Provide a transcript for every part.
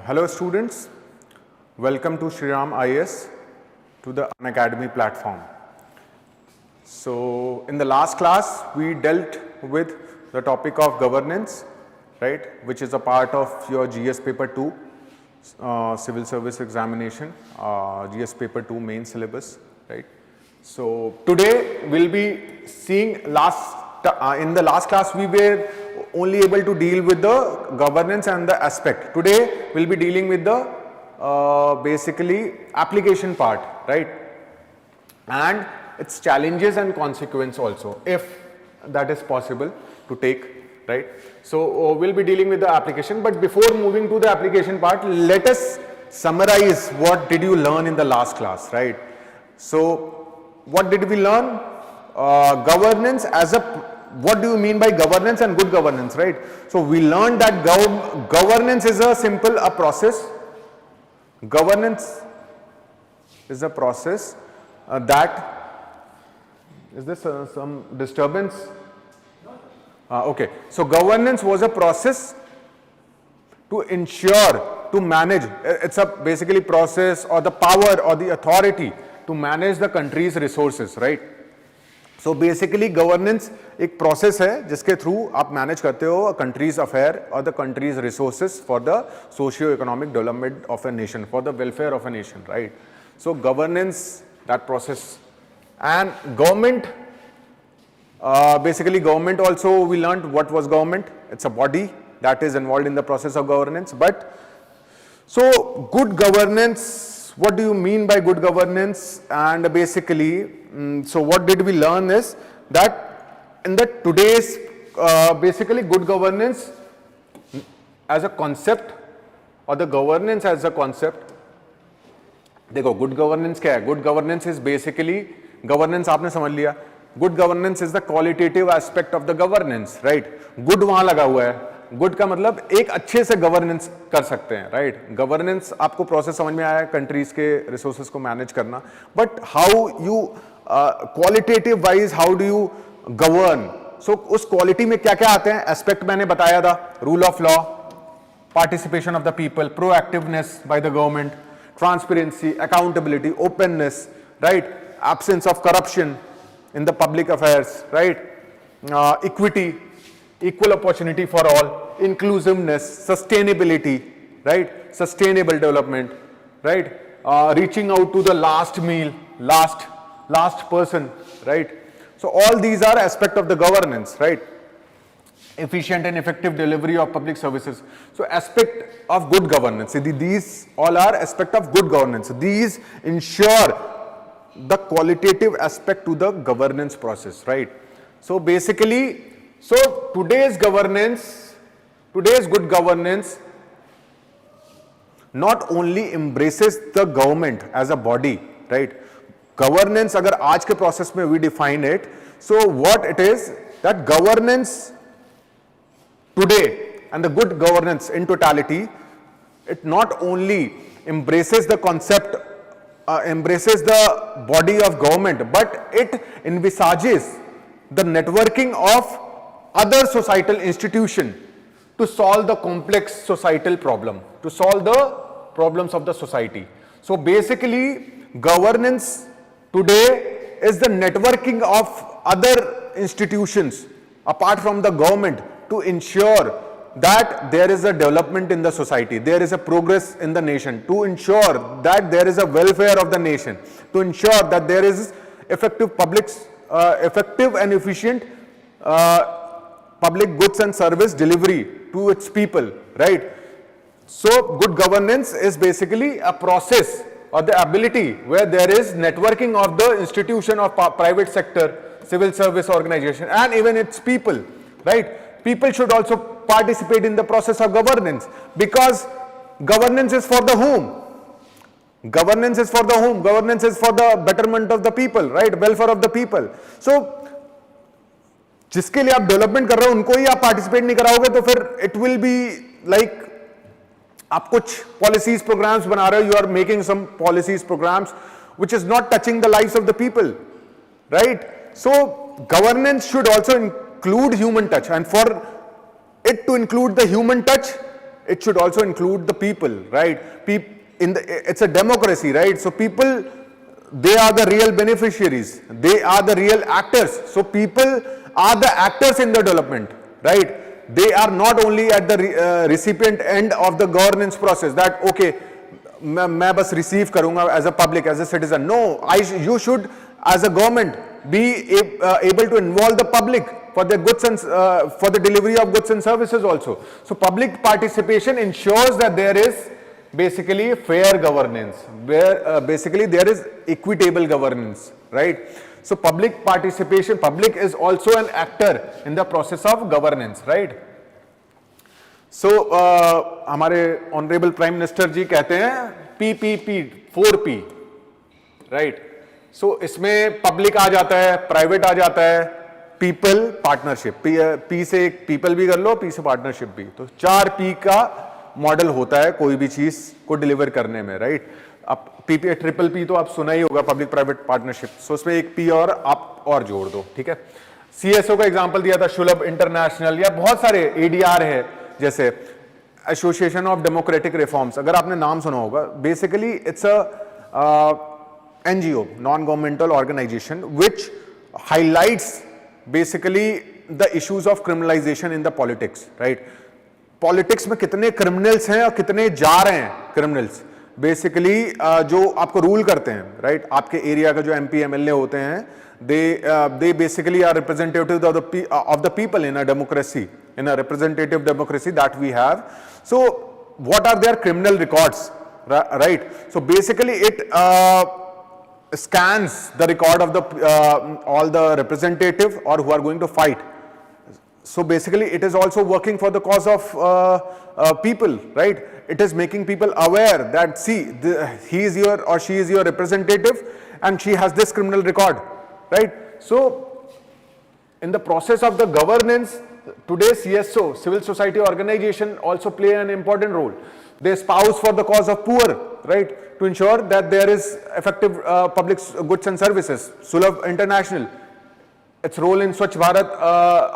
Hello students, welcome to Shriram IS to the Unacademy platform. So in the last class we dealt with the topic of governance, right, which is a part of your GS paper 2 civil service examination, GS paper 2 main syllabus, right. So today we'll be seeing in the last class we were only able to deal with the governance and the aspect. Today we'll be dealing with the basically application part, right, and its challenges and consequence also, if that is possible to take, right. So we'll be dealing with the application, but before moving to the application part, let us summarize what did you learn in the last class, right. So what did we learn? Governance as a, what do you mean by governance and good governance, right? So we learned that governance is a simple process. Governance is a process that, is this some disturbance? Okay, so governance was a process to ensure, to manage, it's a basically process or the power or the authority to manage the country's resources, right? So basically governance एक process है जिसके through आप manage करते हो country's affair or the country's resources for the socio-economic development of a nation, for the welfare of a nation, right? So governance, that process, and government, basically government also we learned what was government. It's a body that is involved in the process of governance. But so good governance, what do you mean by good governance? And basically, so what did we learn is that in the today's basically good governance as a concept or the governance as a concept, देखो good governance क्या है? Good governance is basically, governance आपने समझ लिया, good governance is the qualitative aspect of the governance, right? Good वहाँ लगा हुआ है, गुड का मतलब एक अच्छे से गवर्नेंस कर सकते हैं, राइट. गवर्नेंस आपको प्रोसेस समझ में आया कंट्रीज के रिसोर्सेज को मैनेज करना, but how you qualitative wise how do you govern. So उस क्वालिटी में क्या क्या आते हैं एस्पेक्ट मैंने बताया था. Rule of law, participation of the people, proactiveness by the government, transparency, accountability, openness, right, absence of corruption in the public affairs, right, equity, equal opportunity for all, inclusiveness, sustainability, right, sustainable development, right, reaching out to the last meal, last person, right. So all these are aspect of the governance, right. Efficient and effective delivery of public services. So aspect of good governance, these all are aspect of good governance. These ensure the qualitative aspect to the governance process, right. So basically, so today's governance, today's good governance not only embraces the government as a body, right. Governance अगर आज के process में we define it, so what it is that governance today and the good governance in totality, it not only embraces the concept, embraces the body of government, but it envisages the networking of other societal institution to solve the complex societal problem, to solve the problems of the society. So basically governance today is the networking of other institutions apart from the government to ensure that there is a development in the society, there is a progress in the nation, to ensure that there is a welfare of the nation, to ensure that there is effective effective and efficient public goods and service delivery to its people, right. So good governance is basically a process or the ability where there is networking of the institution of private sector, civil service organization, and even its people, right. People should also participate in the process of governance, because governance is for the whom? Governance is for the whom? Governance is for the betterment of the people, right? Welfare of the people. So जिसके लिए आप development कर रहे हो उनको ही आप participate नहीं कराओगे तो फिर इट विल बी लाइक आप कुछ पॉलिसीज प्रोग्राम्स बना रहे हो, you are making some policies programmes which is not touching the lives of the people, right? So governance should also include human touch, and for it to include the human touch, it should also include the people, right? It's a democracy, right? So people, they are the real beneficiaries, they are the real actors. So people are the actors in the development, right? They are not only at the recipient end of the governance process, that okay, मैं बस receive करूंगा as a public, as a citizen. No, you should as a government be able to involve the public for the goods and for the delivery of goods and services also. So public participation ensures that there is basically fair governance, where basically there is equitable governance, right? So public participation, public is also an actor in the process of governance, right? So हमारे honourable prime minister जी कहते हैं PPP 4P, right? सो इसमें public आ जाता है, private आ जाता है, people, partnership. P से people भी कर लो, पी से पार्टनरशिप भी। तो 4P का मॉडल होता है कोई भी चीज को डिलीवर करने में, राइट? अब पीपी ट्रिपल पी तो आप सुना ही होगा, पब्लिक प्राइवेट पार्टनरशिप। सो उसमें एक पी और आप और जोड़ दो, ठीक है? सीएसओ का एग्जांपल दिया था, शुलभ इंटरनेशनल, या बहुत सारे एडीआर है, जैसे एसोसिएशन ऑफ डेमोक्रेटिक रिफॉर्म्स, अगर आपने नाम सुना होगा। Basically it's a NGO, non governmental organisation, which highlights basically the issues of criminalisation in the politics, right? Politics में कितने क्रिमिनल्स हैं और कितने जा रहे हैं क्रिमिनल्स, बेसिकली जो आपको रूल करते हैं, राइट? आपके एरिया का जो एमपी एमएलए होते हैं, they basically are representatives of the people in a democracy, in a representative democracy that we have. So what are their criminal records, right? So basically it scans the record of the all the representative or who are going to fight. So basically it is also working for the cause of people, right? It is making people aware that see, he is your or she is your representative and she has this criminal record, right? So in the process of the governance, today CSO, civil society organization, also play an important role. They espouse for the cause of poor, right? To ensure that there is effective public goods and services. Sulabh International, its role in Swachh Bharat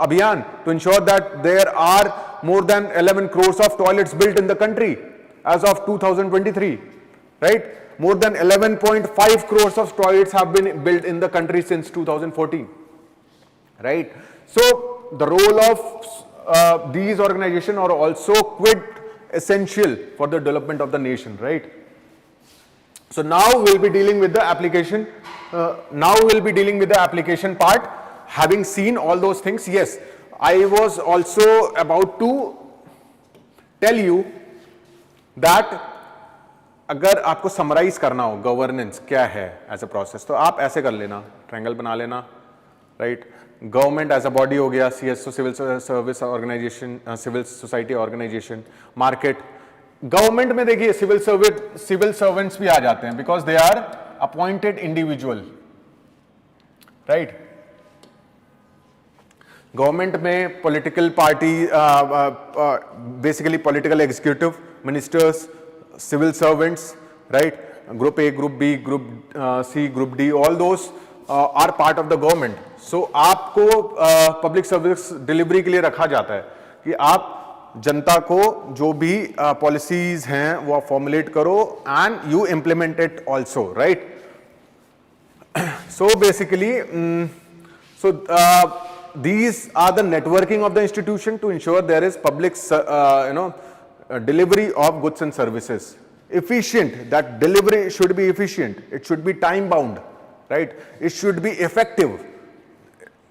Abhiyan, to ensure that there are more than 11 crores of toilets built in the country as of 2023, right? More than 11.5 crores of toilets have been built in the country since 2014, right? So the role of these organizations are also quite essential for the development of the nation, right? So now we'll be dealing with the application. Now we'll be dealing with the application part. Having seen all those things, yes, I was also about to tell you that अगर आपको summarise करना हो governance क्या है as a process, तो आप ऐसे कर लेना, ट्रायंगल बना लेना, right? Government as a body हो गया, CSO civil service organisation, civil society organisation, market. Government में देखिए सिविल सर्वेंट्स भी आ जाते हैं because they are appointed individual, right? Government में political party, basically political executive, ministers, civil servants, right? Group A, Group B, Group C, Group D, all those are part of the government. So आपको public service delivery के लिए रखा जाता है कि आप जनता को जो भी policies हैं वो formulate करो and you implement it also, right? So basically, these are the networking of the institution to ensure there is public, delivery of goods and services. Efficient, that delivery should be efficient, it should be time bound, right? It should be effective.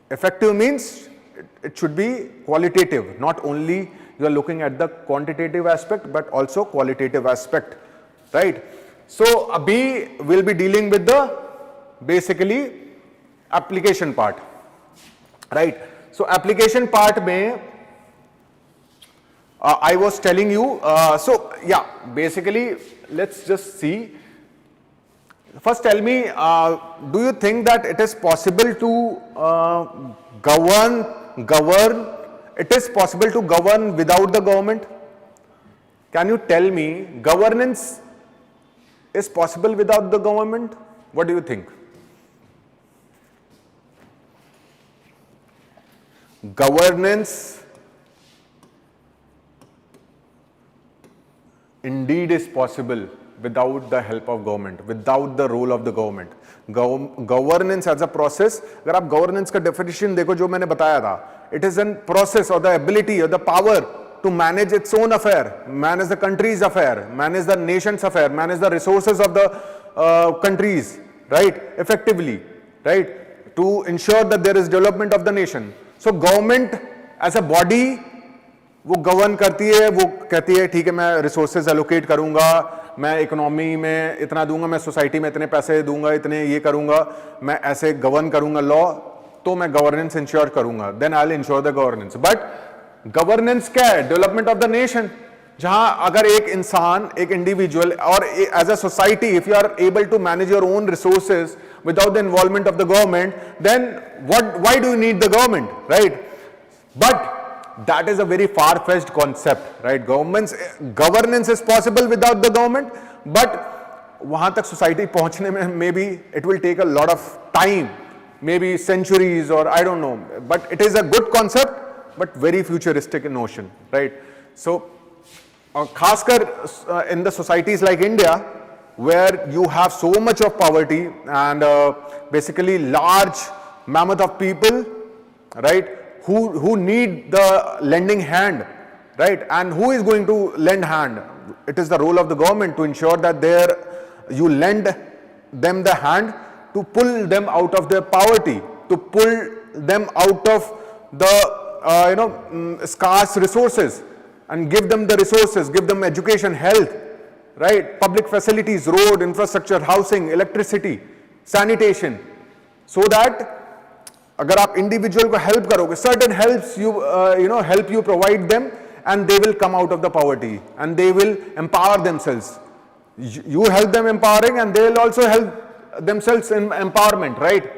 Effective means it should be qualitative, not only you are looking at the quantitative aspect but also qualitative aspect, right? So abhi will be dealing with the basically application part, right? So application part mein I was telling you, so yeah, basically let's just see. First tell me, do you think that it is possible to govern, it is possible to govern without the government? Can you tell me governance is possible without the government? What do you think? Governance indeed is possible without the help of government, without the role of the government. Governance as a process, अगर आप governance का definition देखो जो मैंने बताया था, it is a process or the ability or the power to manage its own affair, manage the country's affair, manage the nation's affair, manage the resources of the countries, right, effectively, right, to ensure that there is development of the nation. So government as a body वो govern करती है, वो कहती है ठीक है मैं resources allocate करूंगा, मैं इकोनॉमी में इतना दूंगा, मैं सोसाइटी में इतने पैसे दूंगा, इतने ये करूंगा, मैं ऐसे गवर्न करूंगा लॉ, तो मैं गवर्नेंस इंश्योर करूंगा, then I will ensure the governance. But governance क्या है? Development of the nation. जहां अगर एक इंसान, एक इंडिविजुअल और as a society, if you are able to manage your own resources without the involvement of the government, then why do you need the government, right? But that is a very far-fetched concept, right? Governance is possible without the government, but वहां तक society पहुंचने में maybe it will take a lot of time, maybe centuries or I don't know, but it is a good concept, but very futuristic in notion, right? So खासकर in the societies like India, where you have so much of poverty and basically large mammoth of people, right, who need the lending hand, right, and who is going to lend hand? It is the role of the government to ensure that you lend them the hand to pull them out of their poverty, to pull them out of the scarce resources and give them the resources, give them education, health, right, public facilities, road, infrastructure, housing, electricity, sanitation, so that अगर आप individual को help करोगे, certain helps you help you provide them, and they will come out of the poverty and they will empower themselves. You help them empowering and they will also help themselves in empowerment, right?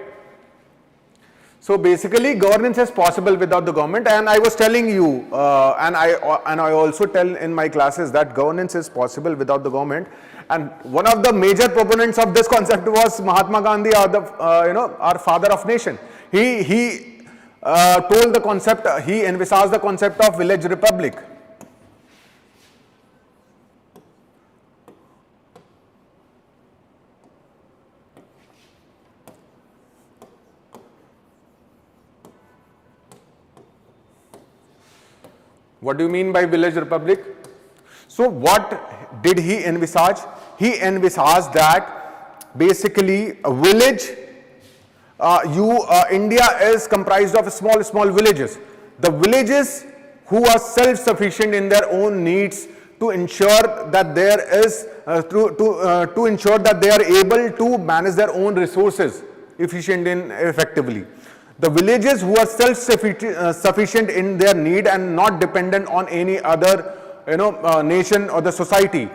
So basically governance is possible without the government, and I was telling you and I also tell in my classes that governance is possible without the government, and one of the major proponents of this concept was Mahatma Gandhi, our father of nation. He told the concept, he envisaged the concept of village republic. What do you mean by village republic? So what did he envisage? He envisaged that basically a village, India is comprised of small villages. The villages who are self-sufficient in their own needs, to ensure that there is to ensure that they are able to manage their own resources efficiently and effectively. The villages who are self-sufficient in their need and not dependent on any other nation or the society.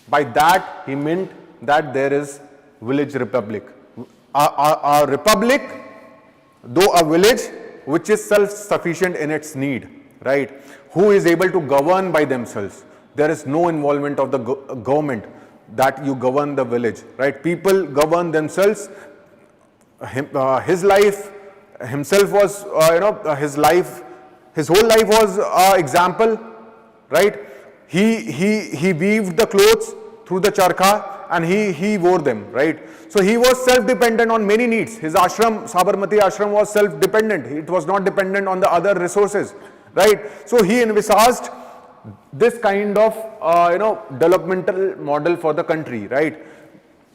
By that he meant that there is village republic. A republic, though a village which is self-sufficient in its need, right? Who is able to govern by themselves. There is no involvement of the government, that you govern the village, right? People govern themselves. His life himself was, his whole life was example, right? He weaved the clothes through the charkha and he wore them, right? So he was self-dependent on many needs. His ashram, Sabarmati ashram, was self-dependent. It was not dependent on the other resources, right? So he envisaged this kind of developmental model for the country, right?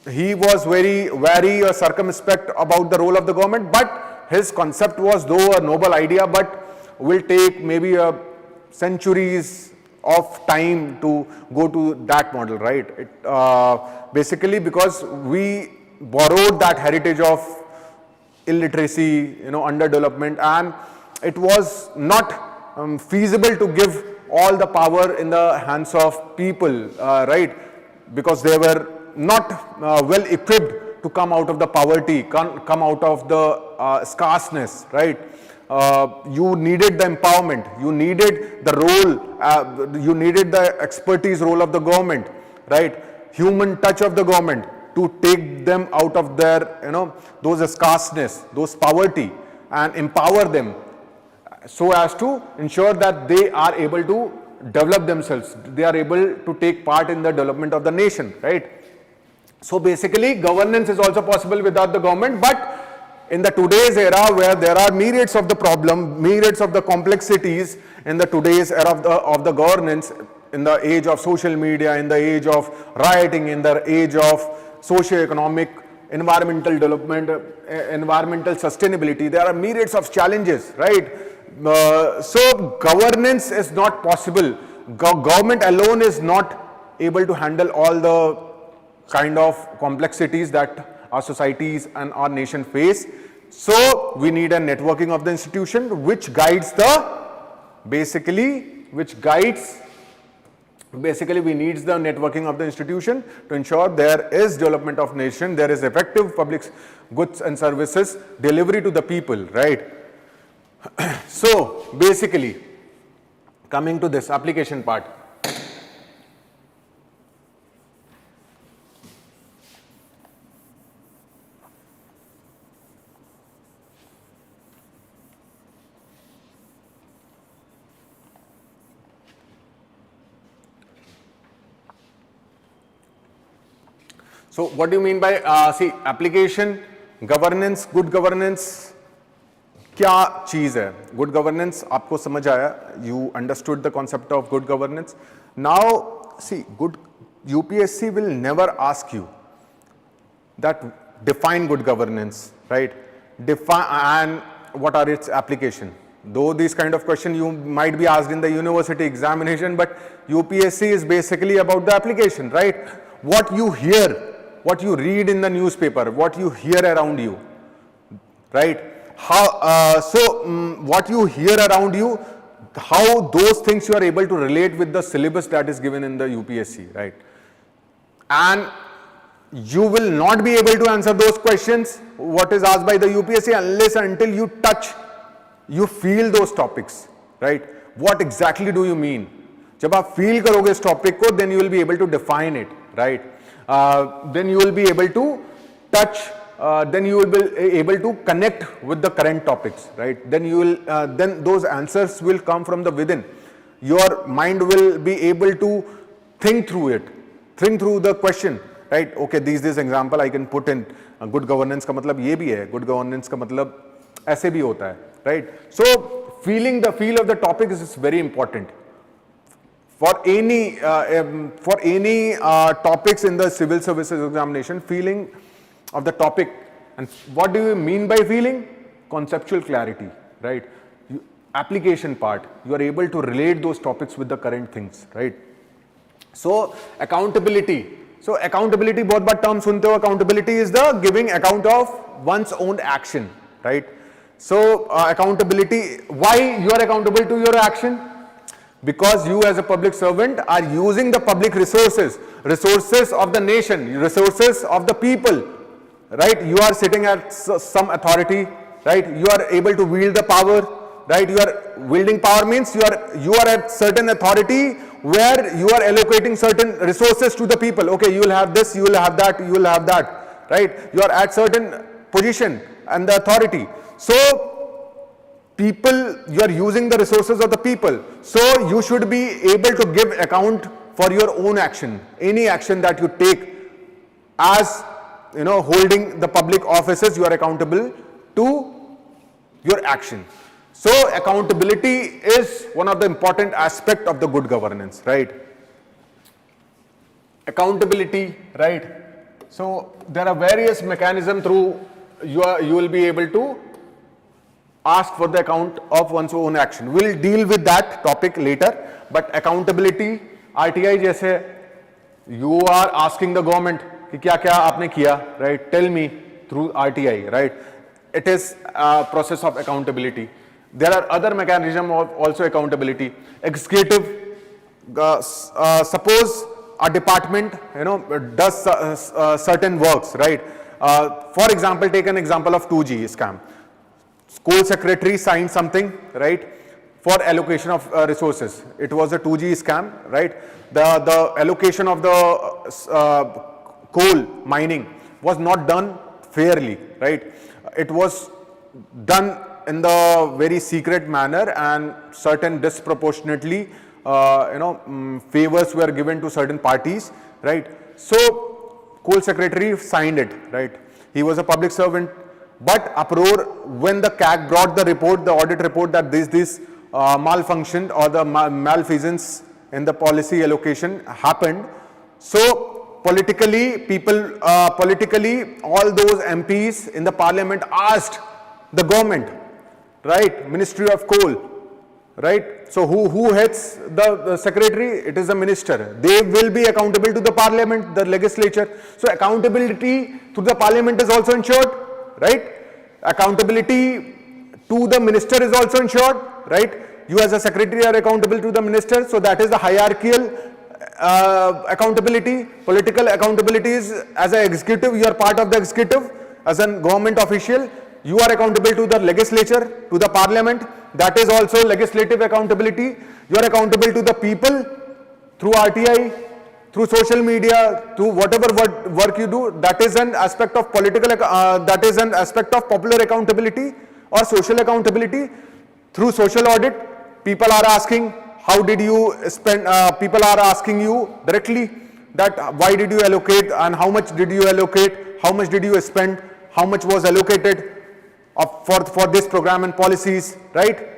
He was very circumspect about the role of the government, but his concept was, though a noble idea, but will take maybe centuries of time to go to that model, right? Basically because we borrowed that heritage of illiteracy, underdevelopment, and it was not feasible to give all the power in the hands of people, right? Because they were not well equipped to come out of the poverty, come out of the scarceness, right? You needed the empowerment, you needed the role, you needed the expertise role of the government, right? Human touch of the government to take them out of their, those scarceness, those poverty, and empower them so as to ensure that they are able to develop themselves. They are able to take part in the development of the nation, right? So basically, governance is also possible without the government, but in the today's era where there are myriads of the problem, myriads of the complexities in the today's era of the governance, in the age of social media, in the age of rioting, in the age of socio-economic, environmental development, environmental sustainability, there are myriads of challenges, right? So governance is not possible. Government alone is not able to handle all the kind of complexities that our societies and our nation face. So we need a networking of the institution which guides the, basically we need the networking of the institution to ensure there is development of nation, there is effective public goods and services delivery to the people, right? So basically, coming to this application part. So what do you mean by see application, governance, good governance? क्या चीज है good governance? आपको समझ आया, you understood the concept of good governance. Now see good, UPSC will never ask you that define good governance, right? Define and what are its application. Though these kind of question you might be asked in the university examination, but UPSC is basically about the application, right? What you hear, what you read in the newspaper, what you hear around you, right? How what you hear around you, how those things you are able to relate with the syllabus that is given in the UPSC, right? And you will not be able to answer those questions what is asked by the UPSC unless until you touch, you feel those topics, right? What exactly do you mean? जब आप feel करोगे इस topic को, then you will be able to define it, right? Then you will be able to touch, then you will be able to connect with the current topics, right? Then you will, then those answers will come from the within. Your mind will be able to think through it, think through the question, right? Okay, this example I can put in. Good governance का मतलब ये भी है, good governance का मतलब ऐसे भी होता है, right? So feeling the feel of the topic is very important. For any topics in the civil services examination, feeling of the topic. And what do you mean by feeling? Conceptual clarity, right? Application part, you are able to relate those topics with the current things, right? So accountability. So accountability, बहुत बार term सुनते हो. Accountability is the giving account of one's own action, right? So accountability, why you are accountable to your action? Because you as a public servant are using the public resources, resources of the nation, resources of the people, right? You are sitting at some authority, right? You are able to wield the power, right? You are wielding power means you are at certain authority where you are allocating certain resources to the people. Okay, you will have this, you will have that, you will have that, right? You are at certain position and the authority. So people, you are using the resources of the people. So you should be able to give account for your own action, any action that you take. As you know, holding the public offices, you are accountable to your action. So accountability is one of the important aspect of the good governance, right? Accountability, right? So there are various mechanisms through you will be able to ask for the account of one's own action. We'll deal with that topic later, but accountability, RTI जैसे, you are asking the government कि क्या क्या आपने किया, right? Tell me through RTI, right? It is a process of accountability. There are other mechanisms of also accountability. Executive, suppose a department, you know, does certain works, right? For example, take an example of 2G scam. School secretary signed something, right, for allocation of resources. It was a 2G scam, right? The allocation of the coal mining was not done fairly, right? It was done in the very secret manner and certain disproportionately favors were given to certain parties, right? So Coal Secretary signed it, right? He was a public servant, but uproar when the CAG brought the report, the audit report, that this malfunctioned or the malfeasance in the policy allocation happened. So politically, all those MPs in the parliament asked the government, right, Ministry of Coal, right? So who heads the secretary? It is the minister. They will be accountable to the parliament, the legislature. So accountability to the parliament is also ensured, right? Accountability to the minister is also ensured, right? You as a secretary are accountable to the minister. So that is the hierarchical accountability. Political accountability is as an executive, you are part of the executive. As a government official, you are accountable to the legislature, to the parliament. That is also legislative accountability. You are accountable to the people through RTI, through social media, through whatever work you do. That is an aspect of political, that is an aspect of popular accountability or social accountability. Through social audit, people are asking, how did you spend, people are asking you directly that why did you allocate and how much did you allocate, how much did you spend, how much was allocated for this program and policies, right?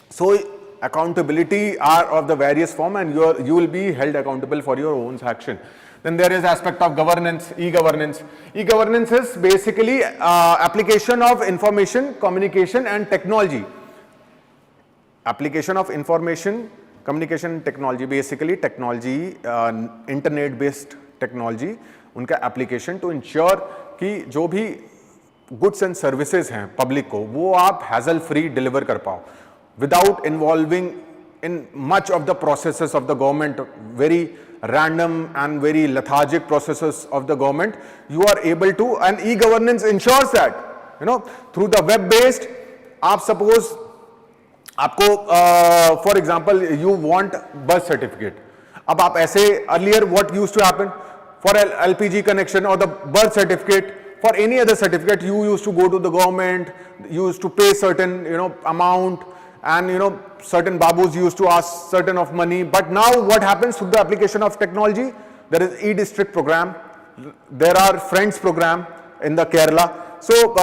So accountability are of the various form, and you will be held accountable for your own action. Then there is aspect of governance, e-governance. E-governance is basically application of information, communication and technology. Application of information, communication and technology, basically technology, internet based technology, उनका application to ensure कि जो भी goods and services हैं public को, वो आप hassle free deliver कर पाओ without involving in much of the processes of the government, very random and very lethargic processes of the government. You are able to, and e-governance ensures that, through the web based, आप suppose आपको for example you want birth certificate. अब आप ऐसे earlier what used to happen for LPG connection or the birth certificate, for any other certificate, you used to go to the government, you used to pay certain amount, and certain babus used to ask certain of money. But now what happens through the application of technology? There is e-district program, there are friends program in the Kerala. So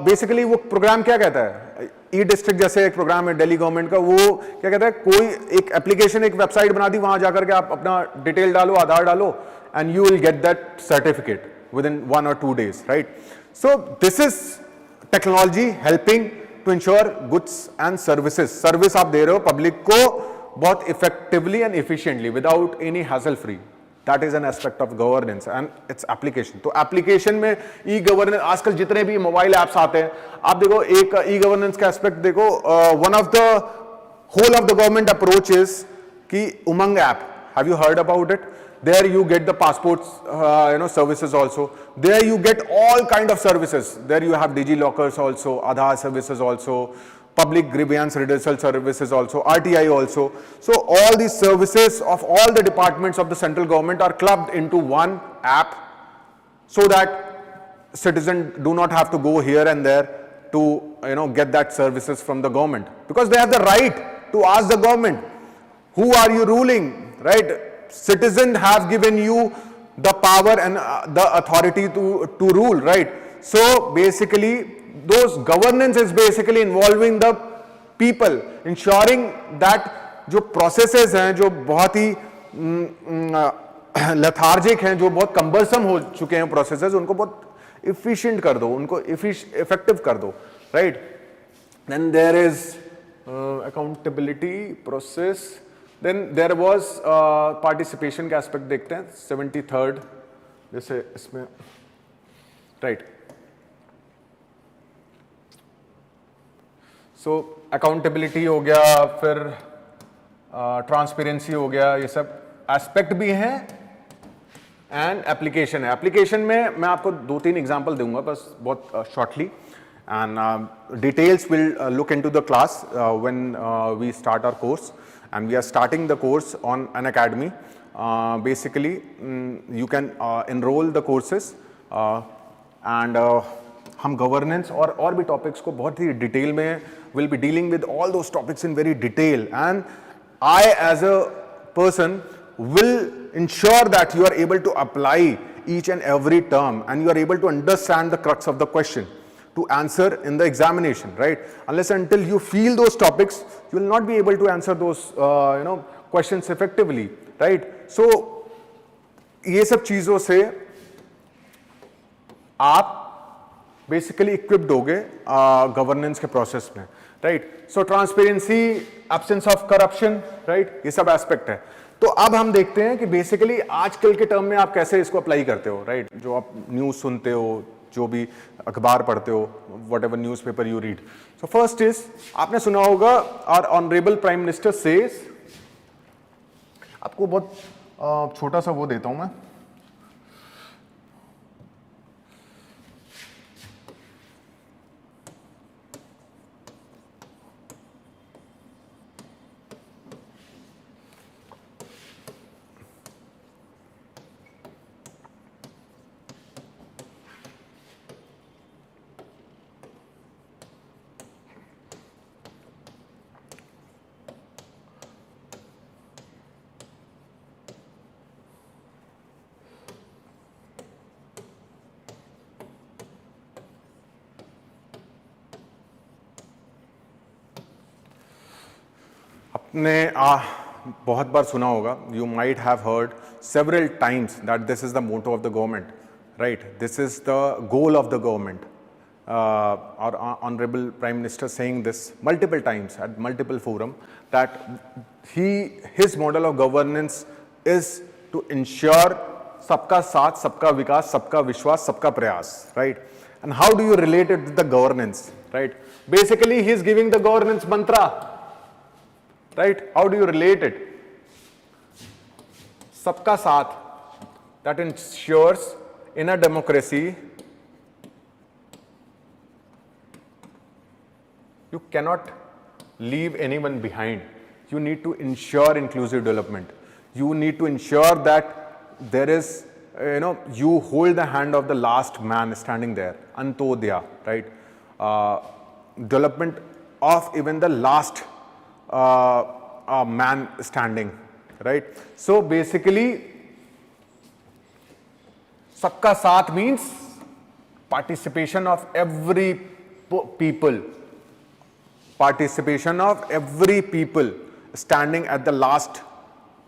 basically वो program क्या कहता है? E-district जैसे एक program है Delhi government का, वो क्या कहता है, कोई एक application, एक website बना दी, वहां जाकर के आप अपना detail डालो, आधार डालो, and you will get that certificate within 1 or 2 days, right? So this is technology helping to ensure goods and services. Service आप दे रहे हो public को बहुत effectively and efficiently without any hassle free. That is an aspect of governance and its application. तो application में e-governance, आजकल जितने भी mobile apps आते हैं, आप देखो एक e-governance का aspect देखो, one of the whole of the government approach is कि Umang app. Have you heard about it? There you get the passports, services also. There you get all kind of services. There you have DigiLockers also, Aadhaar services also, public grievance redressal services also, RTI also. So all these services of all the departments of the central government are clubbed into one app, so that citizens do not have to go here and there to get that services from the government, because they have the right to ask the government, who are you ruling, right? Citizens have given you the power and the authority to rule, right? So basically those governance is basically involving the people, ensuring that जो processes हैं जो बहुत ही lethargic हैं, जो बहुत cumbersome हो चुके हैं processes, उनको बहुत efficient कर दो, उनको effective कर दो, right? Then there is accountability process. Then there was participation का aspect देखते हैं, 73rd जैसे इसमें, right? So accountability हो गया, फिर transparency हो गया, ये सब aspect भी हैं, and application है. Application में मैं आपको 2-3 example दूंगा बस बहुत shortly, and details will look into the class when we start our course. And we are starting the course on an academy. Basically, you can enroll the courses, and हम governance और भी topics को बहुत ही detail में will be dealing with all those topics in very detail, and I as a person will ensure that you are able to apply each and every term and you are able to understand the crux of the question to answer in the examination, right? Unless until you feel those topics, you will not be able to answer those questions effectively, right? So ये सब चीजों से आप basically equipped होगे governance के process में, right? So transparency, absence of corruption, right, ये सब एस्पेक्ट है. तो अब हम देखते हैं कि बेसिकली आजकल के टर्म में आप कैसे इसको अप्लाई करते हो, राइट? जो आप न्यूज सुनते हो, जो भी अखबार पढ़ते हो, whatever newspaper you read. So first is, आपने सुना होगा our honourable prime minister says, आपको बहुत छोटा सा वो देता हूं मैं, आपने बहुत बार सुना होगा, you might have heard several times that this is the motto of the government, right? This is the goal of the government. Our honorable prime minister saying this multiple times at multiple forum that his model of governance is to ensure सबका साथ, सबका विकास, सबका विश्वास, सबका प्रयास, right? And how do you relate it with the governance, right? Basically he is giving the governance mantra, right? How do you relate it? सबका साथ, that ensures in a democracy you cannot leave anyone behind. You need to ensure inclusive development. You need to ensure that there is, you hold the hand of the last man standing there, Antodaya, right? Development of even the last man standing, right? So basically, Sabka Saath means participation of every people. Participation of every people standing at the last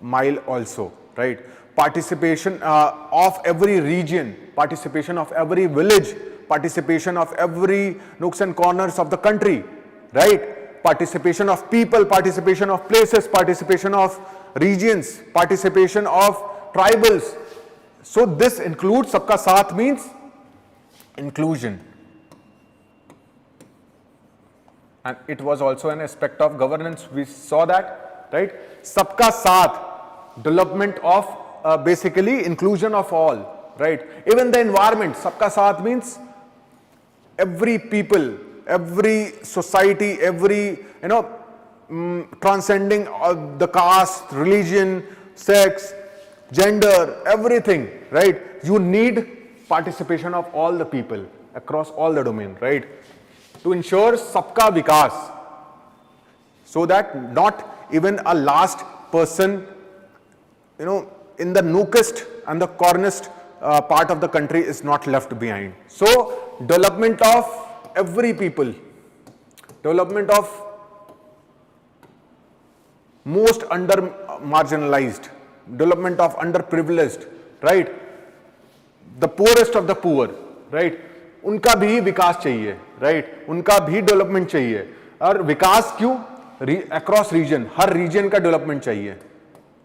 mile also, right? Participation of every region, participation of every village, participation of every nooks and corners of the country, right? Participation of people, participation of places, participation of regions, participation of tribals. So this includes, Sabka Saath means inclusion. And it was also an aspect of governance. We saw that, right? Sabka Saath, development of basically inclusion of all, right? Even the environment, Sabka Saath means every people, every society, every, transcending the caste, religion, sex, gender, everything, right? You need participation of all the people across all the domain, right? To ensure sabka vikas, so that not even a last person, in the nookest and the cornest part of the country is not left behind. So development of every people, development of most under marginalized, development of underprivileged, right? The poorest of the poor, right? उनका भी विकास चाहिए, right? उनका भी development चाहिए. और विकास क्यों? Across reason, हर reason का development चाहिए.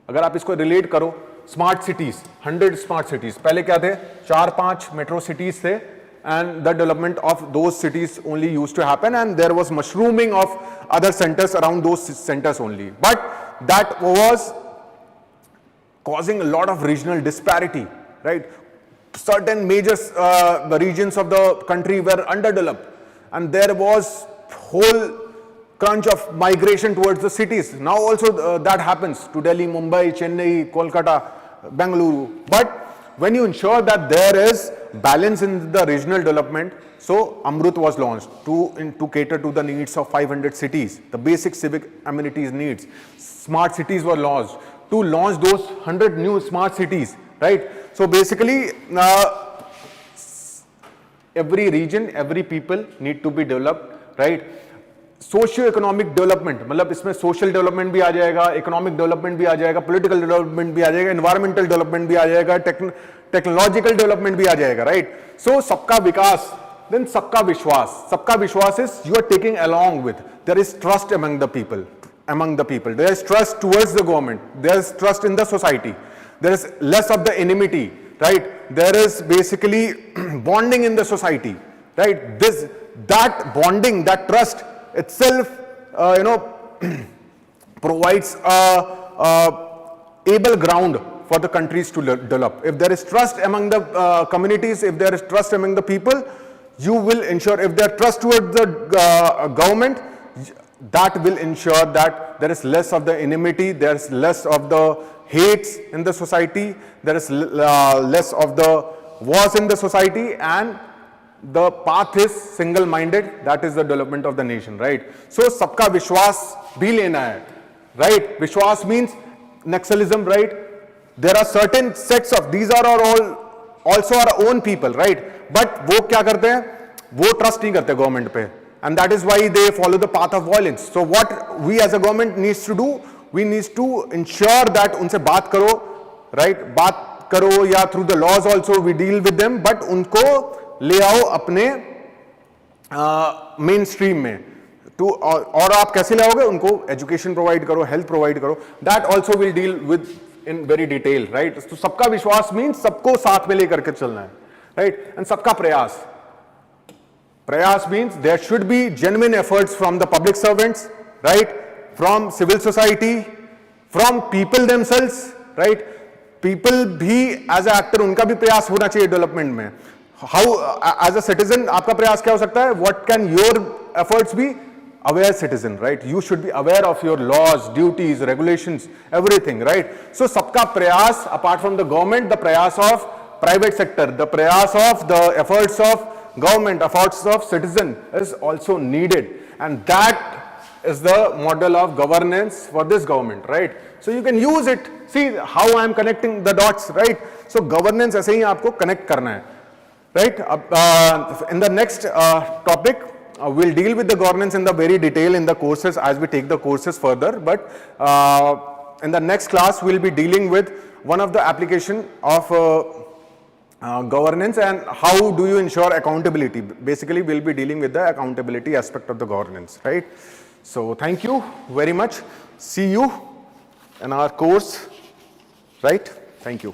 अगर आप इसको रिलेट करो, स्मार्ट सिटीज, 100 स्मार्ट सिटीज, पहले क्या थे? 4-5 मेट्रो सिटीज थे, and the development of those cities only used to happen, and there was mushrooming of other centers around those centers only. But that was causing a lot of regional disparity, right? Certain major regions of the country were underdeveloped, and there was whole crunch of migration towards the cities. Now also that happens to Delhi, Mumbai, Chennai, Kolkata, Bengaluru. But when you ensure that there is balance in the regional development, so Amrut was launched to cater to the needs of 500 cities, the basic civic amenities needs. Smart cities were launched to launch those 100 new smart cities, right? So basically, every region, every people need to be developed, right? Socio economic development, मतलब इसमें social development भी आ जाएगा, economic development भी आ जाएगा, political development भी आ जाएगा, environmental development भी आ जाएगा, टेक्नोलॉजिकल डेवलपमेंट भी आ जाएगा, राइट? सो सबका विकास, देन सबका विश्वास. सबका विश्वास is you are taking along with, there is trust among the people, there is trust towards the government, there is trust in the society, there is less of the enmity, right? There is basically bonding in the society, right? That bonding, that trust itself, provides a able ground for the countries to develop. If there is trust among the communities, if there is trust among the people, you will ensure, if there is trust towards the government, that will ensure that there is less of the enmity, there is less of the hates in the society, there is less of the wars in the society, and the path is single minded, that is the development of the nation, right? So sabka vishwas bhi lena hai, right? Vishwas means naxalism, right? There are certain sects of, these are all also our own people, right? But wo kya karte hain, wo trust nahi karte government pe, and that is why they follow the path of violence. So what we as a government needs to do, we need to ensure that unse baat karo, right? Baat karo, ya through the laws also we deal with them, but unko le aao apne mainstream mein to, aur aap kaise le aoge unko, education provide karo, health provide karo, that also we'll deal with in very detail, right? So sabka vishwas means sabko saath mein lekar ke chalna hai, right? And sabka prayas, prayas means there should be genuine efforts from the public servants, right? From civil society, from people themselves, right? People bhi as a actor, unka bhi prayas hona chahiye development mein. How as a citizen aapka prayas kya ho sakta hai? What can your efforts be? Aware citizen, right? You should be aware of your laws, duties, regulations, everything, right? So sabka prayas, apart from the government, the prayas of private sector, the prayas of the efforts of government, efforts of citizen is also needed, and that is the model of governance for this government, right? So you can use it. See how I am connecting the dots, right? So governance ऐसे ही आपको connect करना है, right? In the next topic, we'll deal with the governance in the very detail in the courses as we take the courses further. But in the next class, we'll be dealing with one of the application of governance and how do you ensure accountability. Basically, we'll be dealing with the accountability aspect of the governance, right? So thank you very much. See you in our course, right? Thank you.